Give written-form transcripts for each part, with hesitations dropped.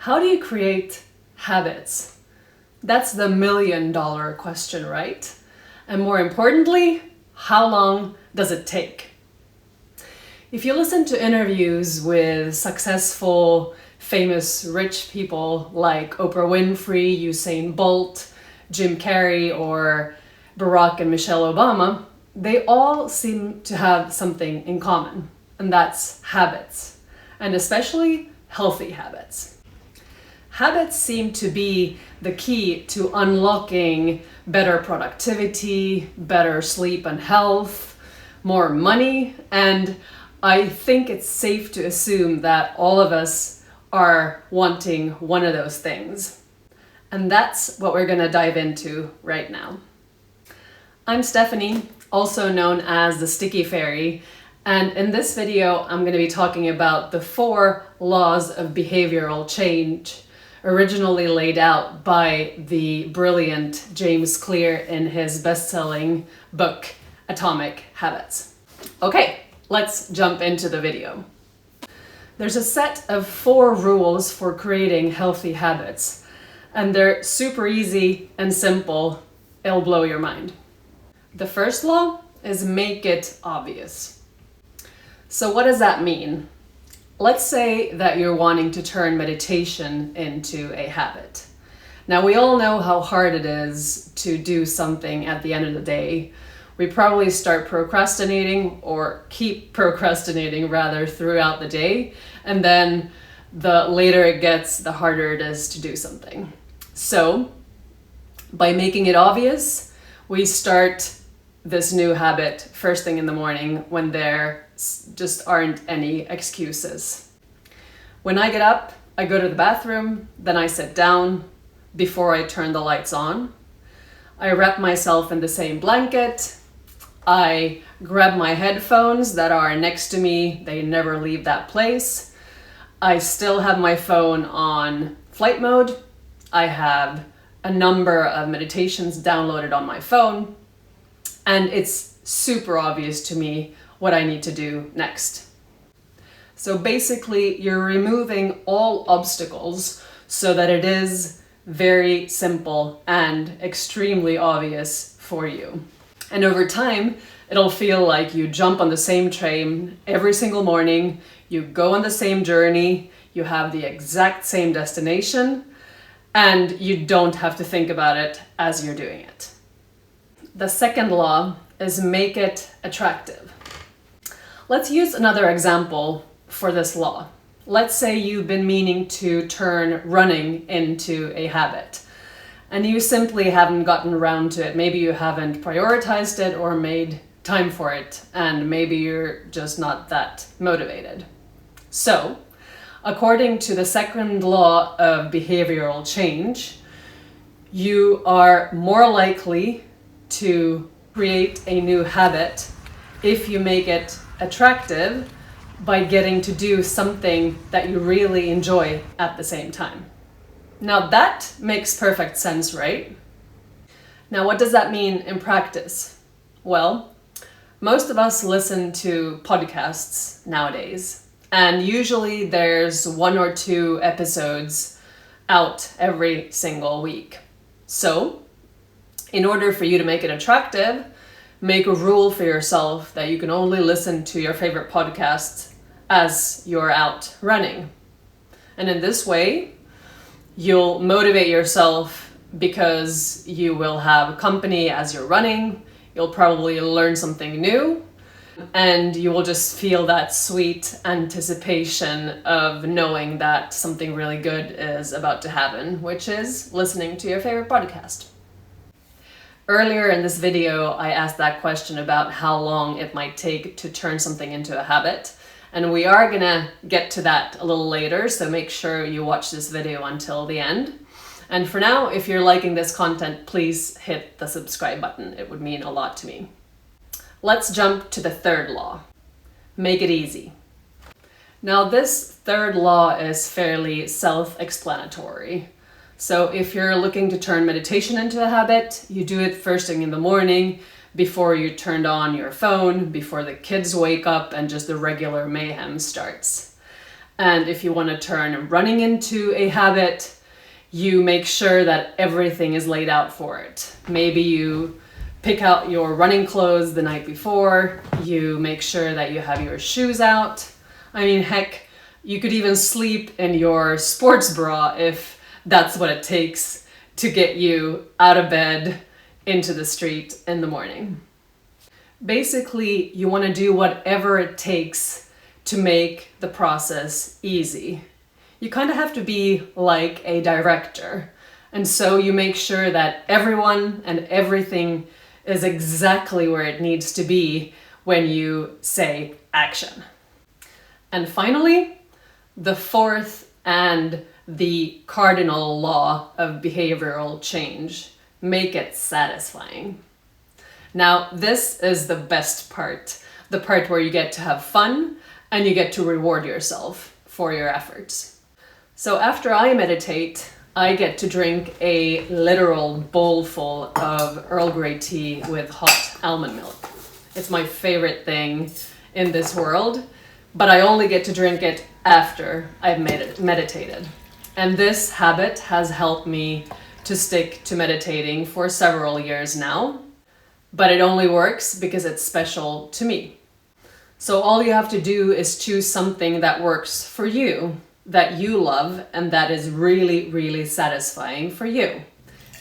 How do you create habits? That's the $1,000,000 question, right? And more importantly, how long does it take? If you listen to interviews with successful, famous, rich people like Oprah Winfrey, Usain Bolt, Jim Carrey, or Barack and Michelle Obama, they all seem to have something in common, and that's habits, and especially healthy habits. Habits seem to be the key to unlocking better productivity, better sleep and health, more money, and I think it's safe to assume that all of us are wanting one of those things. And that's what we're going to dive into right now. I'm Stephanie, also known as the Sticky Fairy, and in this video I'm going to be talking about the 4 laws of behavioral change, originally laid out by the brilliant James Clear in his best-selling book, Atomic Habits. Okay, let's jump into the video. There's a set of 4 rules for creating healthy habits, and they're super easy and simple. It'll blow your mind. The first law is make it obvious. So what does that mean? Let's say that you're wanting to turn meditation into a habit. Now, we all know how hard it is to do something at the end of the day. We probably start procrastinating, or keep procrastinating rather, throughout the day, and then the later it gets, the harder it is to do something. So, by making it obvious, we start this new habit first thing in the morning when there just aren't any excuses. When I get up, I go to the bathroom, then I sit down before I turn the lights on. I wrap myself in the same blanket. I grab my headphones that are next to me. They never leave that place. I still have my phone on flight mode. I have a number of meditations downloaded on my phone. And it's super obvious to me what I need to do next. So basically, you're removing all obstacles so that it is very simple and extremely obvious for you. And over time, it'll feel like you jump on the same train every single morning, you go on the same journey, you have the exact same destination, and you don't have to think about it as you're doing it. The second law is make it attractive. Let's use another example for this law. Let's say you've been meaning to turn running into a habit, and you simply haven't gotten around to it. Maybe you haven't prioritized it or made time for it, and maybe you're just not that motivated. So, according to the second law of behavioral change, you are more likely to create a new habit if you make it attractive by getting to do something that you really enjoy at the same time. Now that makes perfect sense, right? Now what does that mean in practice? Well, most of us listen to podcasts nowadays, and usually there's 1 or 2 episodes out every single week. So, in order for you to make it attractive, make a rule for yourself that you can only listen to your favorite podcasts as you're out running. And in this way, you'll motivate yourself because you will have company as you're running, you'll probably learn something new, and you will just feel that sweet anticipation of knowing that something really good is about to happen, which is listening to your favorite podcast. Earlier in this video, I asked that question about how long it might take to turn something into a habit, and we are gonna get to that a little later, so make sure you watch this video until the end. And for now, if you're liking this content, please hit the subscribe button. It would mean a lot to me. Let's jump to the third law. Make it easy. Now, this third law is fairly self-explanatory. So if you're looking to turn meditation into a habit, you do it first thing in the morning, before you turned on your phone, before the kids wake up and just the regular mayhem starts. And if you want to turn running into a habit, you make sure that everything is laid out for it. Maybe you pick out your running clothes the night before, you make sure that you have your shoes out. I mean, heck, you could even sleep in your sports bra if that's what it takes to get you out of bed into the street in the morning. Basically, you want to do whatever it takes to make the process easy. You kind of have to be like a director. And so you make sure that everyone and everything is exactly where it needs to be when you say action. And finally, the fourth and the cardinal law of behavioral change: make it satisfying. Now, this is the best part, the part where you get to have fun and you get to reward yourself for your efforts. So after I meditate, I get to drink a literal bowl full of Earl Grey tea with hot almond milk. It's my favorite thing in this world, but I only get to drink it after I've meditated. And this habit has helped me to stick to meditating for several years now, but it only works because it's special to me. So all you have to do is choose something that works for you, that you love, and that is really, really satisfying for you.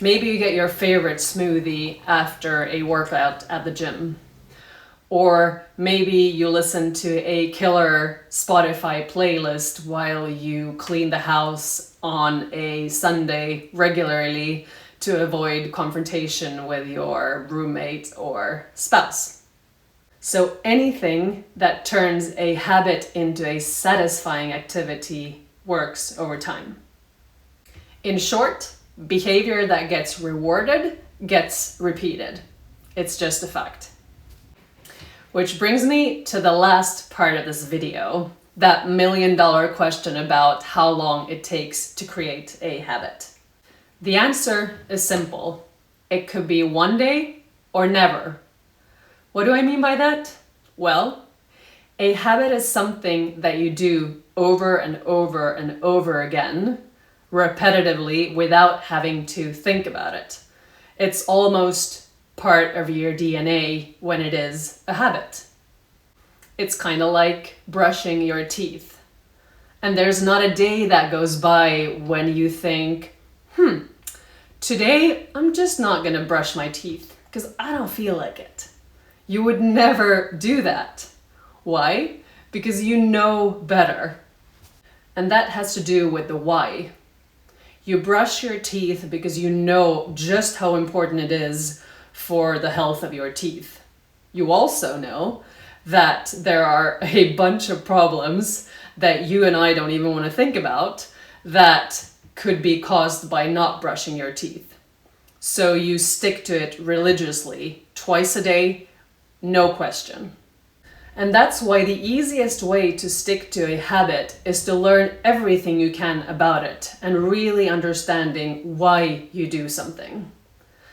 Maybe you get your favorite smoothie after a workout at the gym. Or maybe you listen to a killer Spotify playlist while you clean the house on a Sunday regularly to avoid confrontation with your roommate or spouse. So anything that turns a habit into a satisfying activity works over time. In short, behavior that gets rewarded gets repeated. It's just a fact. Which brings me to the last part of this video, that million-dollar question about how long it takes to create a habit. The answer is simple. It could be one day or never. What do I mean by that? Well, a habit is something that you do over and over and over again, repetitively, without having to think about it. It's almost part of your DNA when it is a habit. It's kind of like brushing your teeth. And there's not a day that goes by when you think, today I'm just not gonna brush my teeth because I don't feel like it. You would never do that. Why? Because you know better. And that has to do with the why. You brush your teeth because you know just how important it is for the health of your teeth. You also know that there are a bunch of problems that you and I don't even want to think about that could be caused by not brushing your teeth. So you stick to it religiously, twice a day, no question. And that's why the easiest way to stick to a habit is to learn everything you can about it and really understanding why you do something.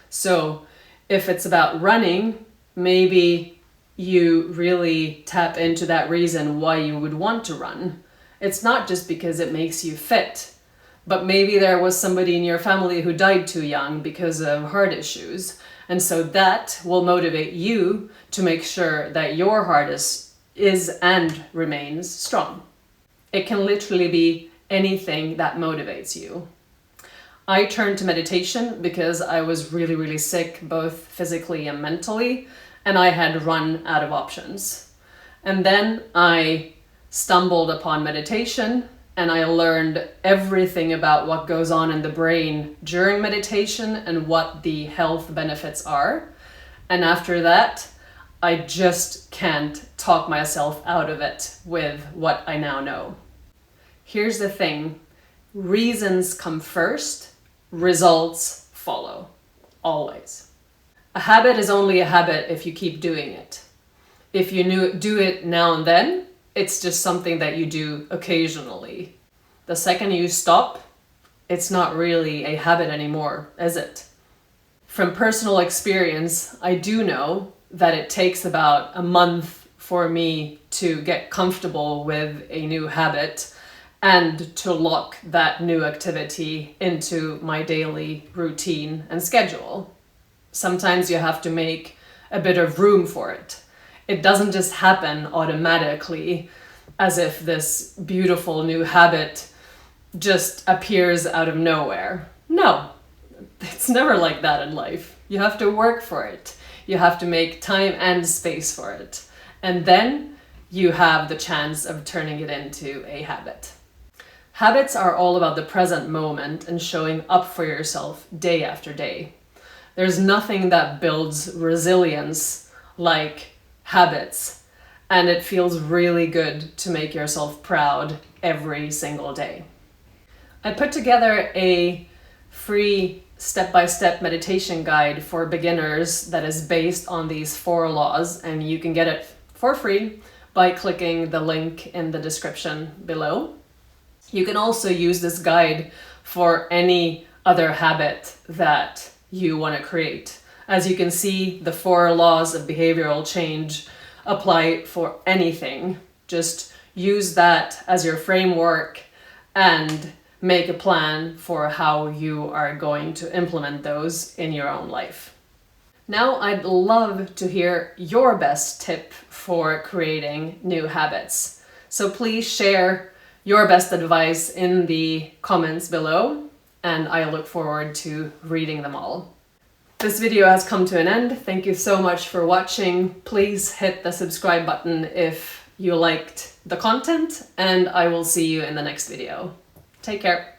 So if it's about running, maybe you really tap into that reason why you would want to run. It's not just because it makes you fit, but maybe there was somebody in your family who died too young because of heart issues. And so that will motivate you to make sure that your heart is and remains strong. It can literally be anything that motivates you. I turned to meditation because I was really, really sick, both physically and mentally, and I had run out of options. And then I stumbled upon meditation and I learned everything about what goes on in the brain during meditation and what the health benefits are. And after that, I just can't talk myself out of it with what I now know. Here's the thing. Reasons come first, results follow. Always. A habit is only a habit if you keep doing it. If you do it now and then, it's just something that you do occasionally. The second you stop, it's not really a habit anymore, is it? From personal experience, I do know that it takes about a month for me to get comfortable with a new habit. and to lock that new activity into my daily routine and schedule. Sometimes you have to make a bit of room for it. It doesn't just happen automatically as if this beautiful new habit just appears out of nowhere. No, it's never like that in life. You have to work for it. You have to make time and space for it. And then you have the chance of turning it into a habit. Habits are all about the present moment and showing up for yourself day after day. There's nothing that builds resilience like habits, and it feels really good to make yourself proud every single day. I put together a free step-by-step meditation guide for beginners that is based on these 4 laws, and you can get it for free by clicking the link in the description below. You can also use this guide for any other habit that you want to create. As you can see, the 4 laws of behavioral change apply for anything. Just use that as your framework and make a plan for how you are going to implement those in your own life. Now, I'd love to hear your best tip for creating new habits. So please share your best advice in the comments below, and I look forward to reading them all. This video has come to an end. Thank you so much for watching. Please hit the subscribe button if you liked the content, and I will see you in the next video. Take care.